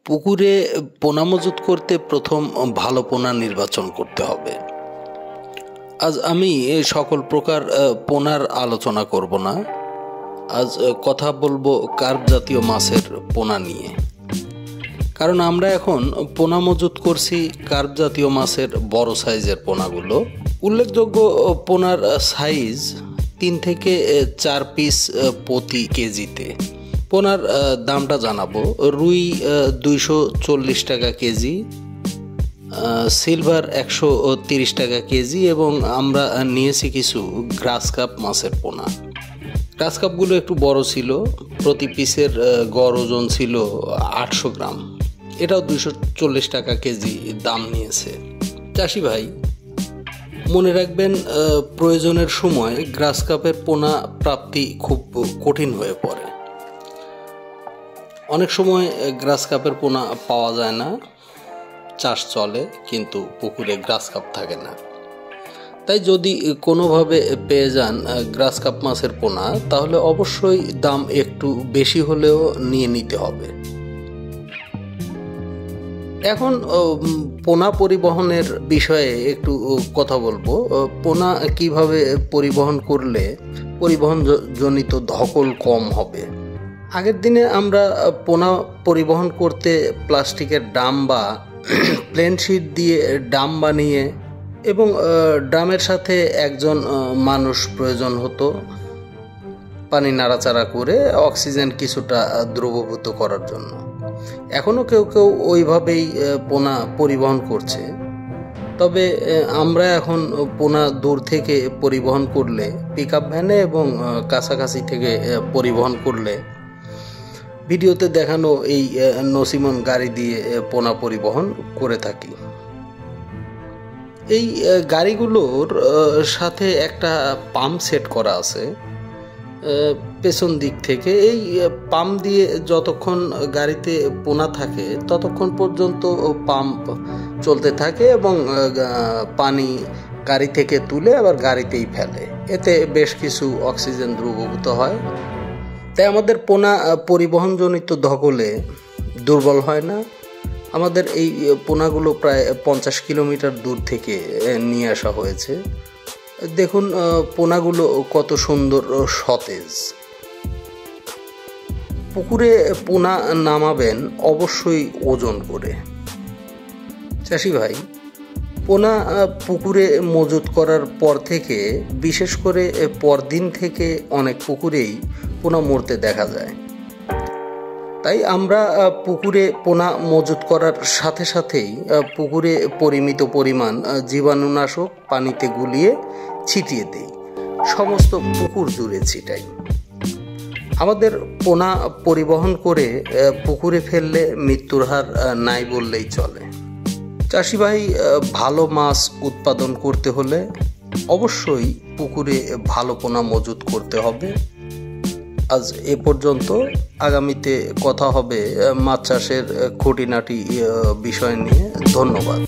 পুকুরে পোনা মজুত করতে প্রথম ভালো পোনা নির্বাচন করতে হবে। আজ আমি সকল প্রকার পোনার আলোচনা করব না। আজ কথা বলবো কার্প জাতীয় মাছের পোনা নিয়ে। কারণ আমরা এখন পোনা মজুত করছি কার্প জাতীয় মাছের বড় সাইজের পোনাগুলো। উল্লেখযোগ্য পোনার সাইজ 3 থেকে 4 পিস প্রতি কেজিতে। পোনার দামটা জানাবো। রুই 240 টাকা কেজি, সিলভার 130 টাকা কেজি এবং আমরা নিয়েছি কিছু গ্রাস কাপ মাছের পোনা। গ্রাস কাপগুলো একটু বড় ছিল, প্রতি পিসের গড় ওজন ছিল 800 গ্রাম। এটাও 240 টাকা কেজি দাম নিয়েছে। চাষি ভাই মনে রাখবেন, প্রয়োজনের সময় গ্রাস কাপের পোনা প্রাপ্তি খুব কঠিন হয়ে পড়ে। অনেক সময় গ্রাস কাপের পোনা পাওয়া যায় না, চাষ চলে কিন্তু পুকুরে গ্রাস কাপ থাকে না। তাই যদি কোনোভাবে পেয়ে যান গ্রাস কাপ মাছের পোনা, তাহলে অবশ্যই দাম একটু বেশি হলেও নিয়ে নিতে হবে। এখন পোনা পরিবহনের বিষয়ে একটু কথা বলবো। পোনা কিভাবে পরিবহন করলে পরিবহনজনিত ধকল কম হবে। আগের দিনে আমরা পোনা পরিবহন করতে প্লাস্টিকের ড্রাম বা প্লেন শিট দিয়ে ড্রাম বানিয়ে এবং ড্রামের সাথে একজন মানুষ প্রয়োজন হতো পানি নাড়াচাড়া করে অক্সিজেন কিছুটা দ্রবীভূত করার জন্য। এখনও কেউ কেউ ওইভাবেই পোনা পরিবহন করছে। তবে আমরা এখন পোনা দূর থেকে পরিবহন করলে, পিকআপ ভ্যানে এবং কাছাকাছি থেকে পরিবহন করলে ভিডিওতে দেখানো এই নসিমন গাড়ি দিয়ে পোনা পরিবহন করে থাকি। এই গাড়িগুলোর সাথে একটা পাম্প সেট করা আছে পেছন দিক থেকে। এই পাম্প দিয়ে যতক্ষণ গাড়িতে পোনা থাকে ততক্ষণ পর্যন্ত পাম্প চলতে থাকে এবং পানি গাড়ি থেকে তুলে আবার গাড়িতেই ফেলে। এতে বেশ কিছু অক্সিজেন দ্রবীভূত হয়। তাই আমাদের পোনা পরিবহনজনিত ধকলে দুর্বল হয় না। আমাদের এই পোনাগুলো প্রায় 50 কিলোমিটার দূর থেকে নিয়ে আসা হয়েছে। দেখুন পোনাগুলো কত সুন্দর সতেজ। পুকুরে পোনা নামাবেন অবশ্যই ওজন করে। চাষি ভাই, পোনা পুকুরে মজুত করার পর থেকে, বিশেষ করে পরদিন থেকে অনেক পুকুরেই পোনা মরতে দেখা যায়। তাই আমরা পুকুরে পোনা মজুত করার সাথে সাথেই পুকুরে পরিমিত পরিমাণ জীবাণুনাশক পানিতে গুলিয়ে ছিটিয়ে দেই। সমস্ত পুকুর জুড়ে ছিটাই। আমাদের পোনা পরিবহন করে পুকুরে ফেললে মৃত্যুর হার নাই বললেই চলে। চাষি ভাই, ভালো মাছ উৎপাদন করতে হলে অবশ্যই পুকুরে ভালো পোনা মজুত করতে হবে। আজ এ পর্যন্ত। আগামীতে কথা হবে মাছ চাষের খুঁটিনাটি বিষয় নিয়ে। ধন্যবাদ।